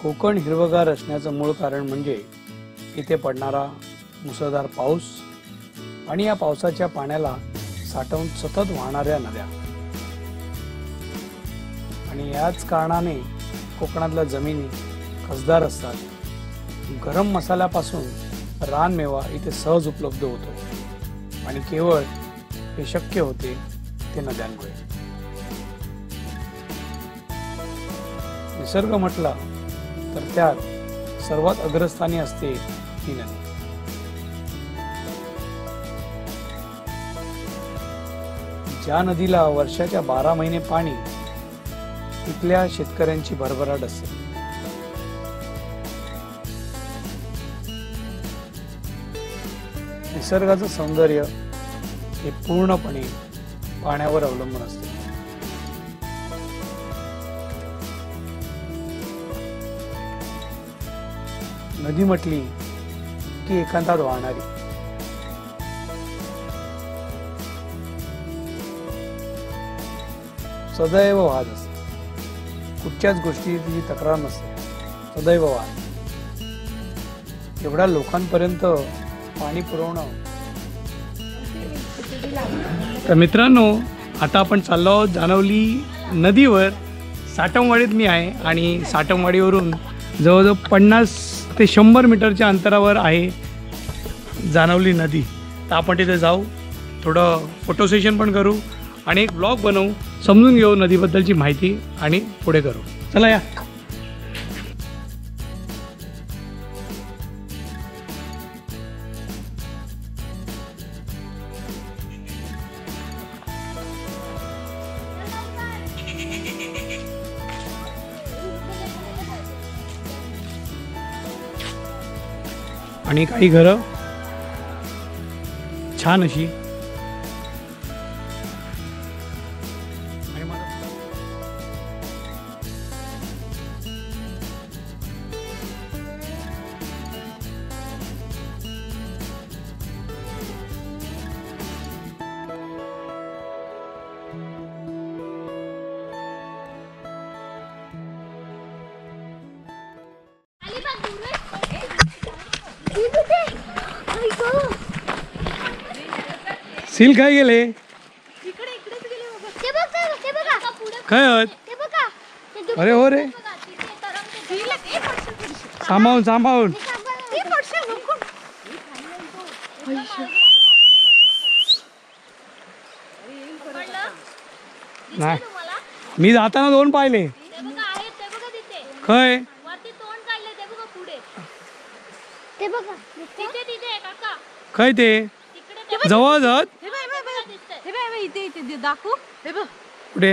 कोकण हिरवगार असण्याचं मूळ कारण म्हणजे इथे पडणारा मुसळधार पाऊस आणि या पावसाच्या पाण्याला साठवून सतत वाहणाऱ्या नद्या। आणि याच कारणाने कोकणातल्या जमिनी कसदार असतात। गरम मसाल्यापासून रानमेवा इथे सहज उपलब्ध होतो आणि केवळ हे शक्य होते ते नद्यांमुळे। निसर्ग म्हटला तर त्यात सर्वात अग्रस्थानी असते ती नदी। ज्या नदीला वर्षाच्या 12 महिने पाणी, तिथल्या शेतकऱ्यांची भरभराट असते। निसर्गाचं सौंदर्य हे पूर्णपणे पाण्यावर अवलंबून असते। नदी म्हटली की एकांतात वाहणारी, सदैव वाहत असते। कुठच्याच गोष्टीची तक्रार नसते, सदैव वाहत। एवढ्या लोकांपर्यंत पाणी पुरवणं। तर मित्रांनो, आता आपण चाललो आहोत जानवली नदीवर। साटमवाडीत मी आहे आणि साटमवाडीवरून जवळजवळ 50 ते 100 मीटरच्या अंतरावर आहे जानवली नदी। तर आपण तिथे जाऊ, थोडं फोटो सेशन पण करू आणि एक ब्लॉग बनवू, समजून घेऊ नदीबद्दलची माहिती आणि पुढे करू। चला या। आणि काही घरं छान अशी। सील काय गेले? काय अरे हो रे, सांभाळून सांभाळून। नाही, मी जाताना 2 पाहिले। काय काय ते जवळ जात दाखवू कुठे?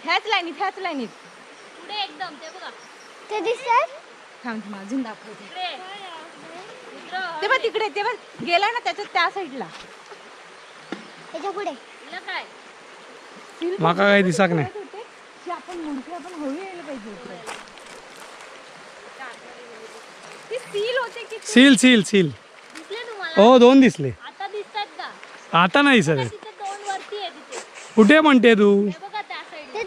ह्याच लाईनीत पुढे एकदम ते बघा, ते दिसत। थांब अजून दाखवते। ते बघ तिकडे, ते बघ गेला ना त्याच्या त्या साईडला, त्याच्या पुढे काय माका काय दिसत नाही। आपण मुंडके आपण हळू यायला पाहिजे। ते सील होते की सील सील सील दिसले तुम्हाला? हो 2 दिसले। आता दिसतात का? आता नाही सर। तिथे 2 वरती आहे तिथे। कुठे म्हणते तू? ते बघा त्या साईडला,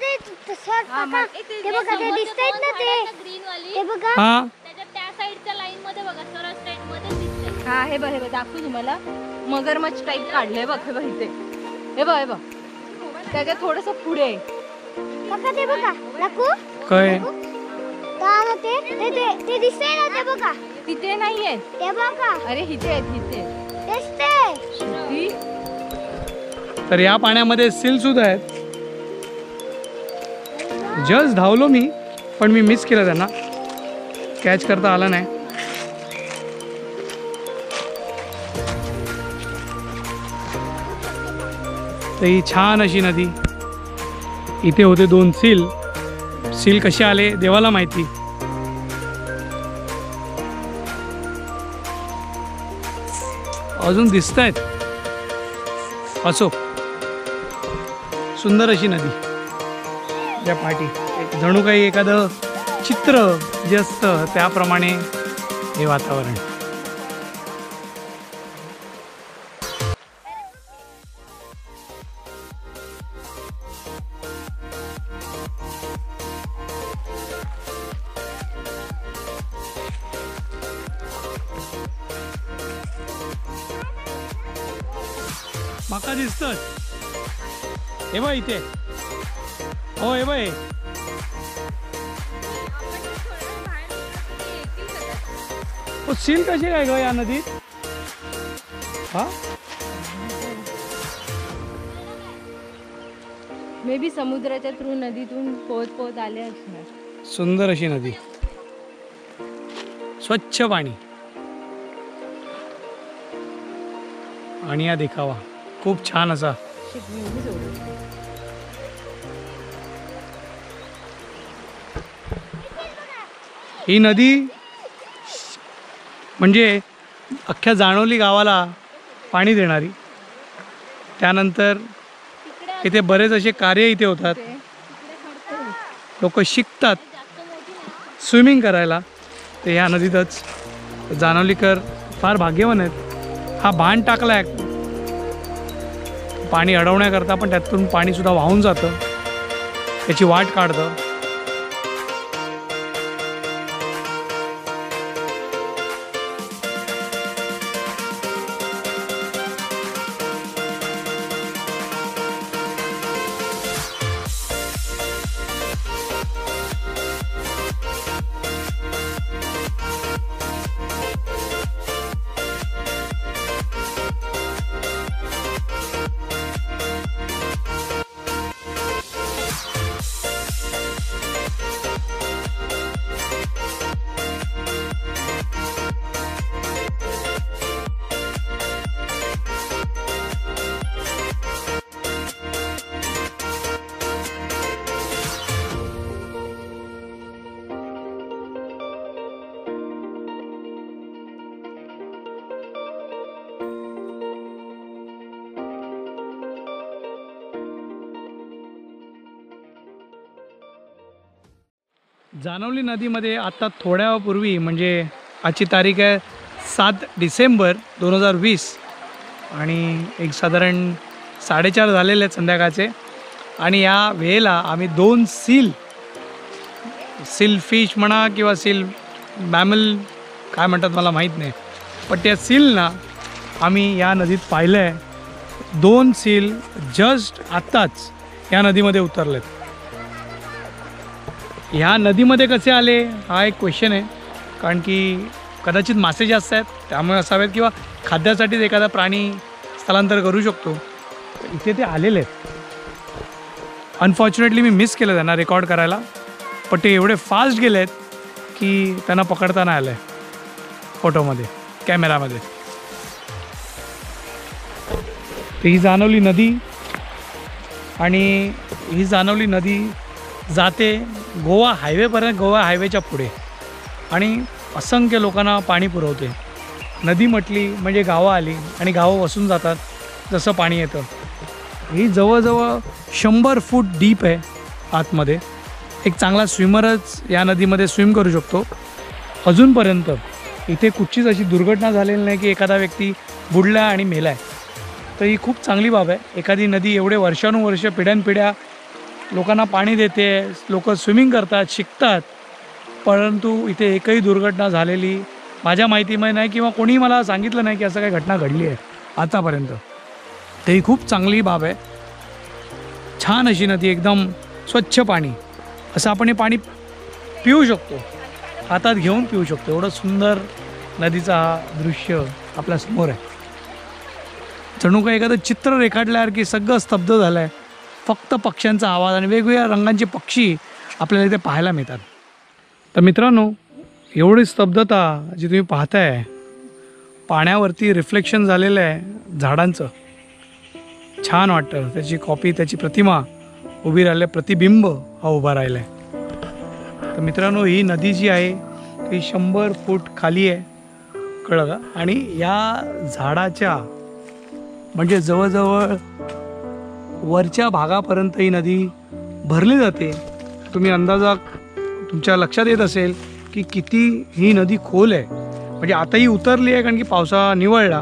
ते शॉर्ट काका, ते बघा ते दिसतात ना ते ग्रीन वाली, ते बघा हां त्याच्या त्या साईडच्या लाईन मध्ये बघा, सरळ स्ट्रेट मध्ये दिसते। हां हे बघ, हे बघ दाखवू तुम्हाला, मगरमच्छ टाइप काढले बघ। हे बघ इथे, हे बघ, हे बघ त्याच्या थोडस पुढे काका, ते बघा दाखवू काय? ते दिसतंय ना, ते बघा तिथे नाहीये, ते बघा, अरे इथे आहेत, इथे दिसते। तर या पाण्यामध्ये सील सुद्धा आहेत। जस्ट धावलो मी, पण मी मिस केलं, त्यांना कॅच करता आला नाही। तर ही छान अशी नदी, इथे होते 2 सील। सील कसे आले देवाला माहिती। अजून दिसत आहेत। असो, सुंदर अशी नदी, त्या पाठी एक जणू काही एखादं चित्र जे असतं त्याप्रमाणे हे वातावरण। माका दिसतं हे बघ इथे. हो हे बघ. हो सील कशी काय ग या नदीत? हा मे बी समुद्राच्या थ्रू नदीतून पोहत पोहत आले असणार. सुंदर अशी नदी, स्वच्छ पाणी आणि हा देखावा खूप छान असा. ही नदी म्हणजे अख्ख्या जाणवली गावाला पाणी देणारी. त्यानंतर इथे बरेच असे कार्य इथे होतात. लोक शिकतात स्विमिंग करायला ते ह्या नदीतच. जाणवलीकर फार भाग्यवान आहेत. हा बांध टाकला आहे पाणी अडवण्याकरता, पण त्यातून पाणीसुद्धा वाहून जातं, त्याची वाट काढतं. जाणवली नदीमध्ये आत्ता थोड्यापूर्वी म्हणजे आजची तारीख आहे 7 डिसेंबर 2020 आणि एक साधारण 4:30 झालेले आहेत संध्याकाळचे. आणि या वेळेला आम्ही 2 सील फिश म्हणा किंवा सील मॅमल काय म्हणतात मला माहीत नाही, पण त्या सीलना आम्ही या नदीत पाहिलं आहे. 2 सील जस्ट आत्ताच या नदीमध्ये उतरलेत. ह्या नदीमध्ये कसे आले हा एक क्वेश्चन आहे, कारण की कदाचित मासे जास्त आहेत त्यामुळे असावेत, किंवा खाद्यासाठीच एखादा प्राणी स्थलांतर करू शकतो. इथे ते आलेले आहेत. अनफॉर्च्युनेटली मी मिस केलं त्यांना रेकॉर्ड करायला, पण ते एवढे फास्ट गेले आहेत की त्यांना पकडता नाही आलं आहे फोटोमध्ये, कॅमेरामध्ये. तर ही जाणवली नदी, आणि ही जाणवली नदी जाते गोवा हायवेपर्यंत, गोवा हायवेच्या पुढे, आणि असंख्य लोकांना पाणी पुरवते. नदी म्हटली म्हणजे गावं आली आणि गावं वसून जातात जसं पाणी येतं. ही जवळजवळ 100 फूट डीप आहे आतमध्ये. एक चांगला स्विमरच या नदीमध्ये स्विम करू शकतो. अजूनपर्यंत इथे कुठचीच अशी दुर्घटना झालेली नाही की एखादा व्यक्ती बुडला आणि मेला आहे. तर ही खूप चांगली बाब आहे. एखादी नदी एवढे वर्षानुवर्ष पिढ्यानपिढ्या लोकांना पाणी देते, लोक स्विमिंग करतात, शिकतात, परंतु इथे एकही दुर्घटना झालेली माझ्या माहितीमध्ये नाही, किंवा कोणीही मला सांगितलं नाही की असं काही घटना घडली आहे आतापर्यंत. तर ही खूप चांगली बाब आहे. छान अशी नदी, एकदम स्वच्छ पाणी. असं आपण हे पाणी पिऊ शकतो, हातात घेऊन पिऊ शकतो. एवढं सुंदर नदीचा हा दृश्य आपल्यासमोर आहे. जणू काही एखादं चित्र रेखाटल्यासारखी सगळं स्तब्ध झालं आहे. फक्त पक्ष्यांचा आवाज आणि वेगवेगळ्या रंगांचे पक्षी आपल्याला इथे पाहायला मिळतात. तर मित्रांनो, एवढी स्तब्धता जी तुम्ही पाहताय, पाण्यावरती रिफ्लेक्शन झालेलं आहे झाडांचं, छान वाटतं. त्याची कॉपी, त्याची प्रतिमा उभी राहिली, प्रतिबिंब हा उभा राहिला आहे. तर मित्रांनो, ही नदी जी आहे ती 100 फूट खाली आहे, कळलं का? आणि या झाडाच्या म्हणजे जवळजवळ वरच्या भागापर्यंत ही नदी भरली जाते. तुम्ही अंदाजा तुमच्या लक्षात येत असेल की किती ही नदी खोल आहे. म्हणजे आताही उतरली आहे, कारण की पावसा निवळला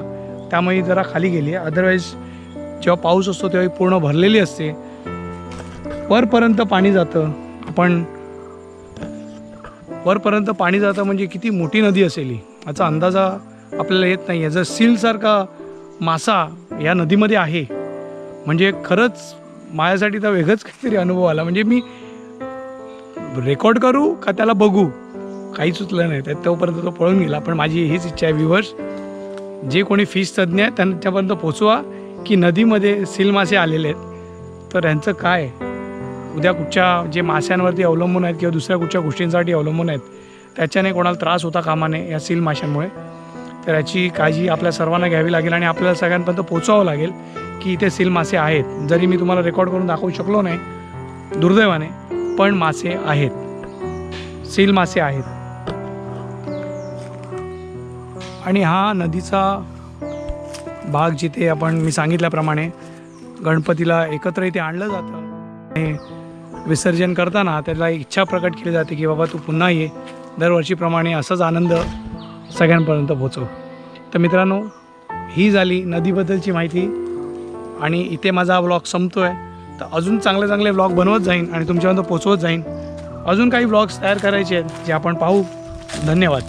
त्यामुळे जरा खाली गेली आहे. अदरवाईज जेव्हा पाऊस असतो तेव्हा पूर्ण भरलेली असते, वरपर्यंत पाणी जातं. आपण वरपर्यंत पाणी जातं म्हणजे किती मोठी नदी असेल ही, याचा अंदाजा आपल्याला येत नाही आहे. जर सीलसारखा मासा या नदीमध्ये आहे म्हणजे खरंच माझ्यासाठी तर वेगळंच काहीतरी अनुभव आला. म्हणजे मी रेकॉर्ड करू का त्याला बघू काही सुचलं नाही, तर तोपर्यंत तो पळून गेला. पण माझी हीच इच्छा आहे व्ह्यूअर्स, जे कोणी फिश तज्ज्ञ आहेत त्यांच्यापर्यंत पोचवा की नदीमध्ये सील मासे आलेले आहेत तर यांचं काय, उद्या कुठच्या जे माशांवरती अवलंबून आहेत किंवा दुसऱ्या कुठच्या गोष्टींसाठी अवलंबून आहेत त्याच्याने कोणाला त्रास होता कामा नये या सील माशांमुळे. तर याची काळजी आपल्या सर्वांना घ्यावी लागेल आणि आपल्याला सगळ्यांपर्यंत पोचवावं लागेल की इथे सील मासे आहेत. जरी मी तुम्हाला रेकॉर्ड करून दाखवू शकलो नाही दुर्दैवाने, पण मासे आहेत, सील मासे आहेत. आणि हा नदीचा भाग जिथे आपण मी सांगितल्याप्रमाणे गणपतीला एकत्र इथे आणलं जातं आणि विसर्जन करताना त्याला इच्छा प्रकट केली जाते की बाबा तू पुन्हा ये, दरवर्षीप्रमाणे असाच आनंद सगळ्यांपर्यंत पोचव. तर मित्रांनो, ही झाली नदीबद्दलची माहिती आणि इथे माझा हा व्लॉग संपतो आहे. तर अजून चांगले चांगले व्लॉग बनवत जाईन आणि तुमच्यापर्यंत पोचवत जाईन. अजून काही व्लॉग्स तयार करायचे आहेत जे आपण पाहू. धन्यवाद.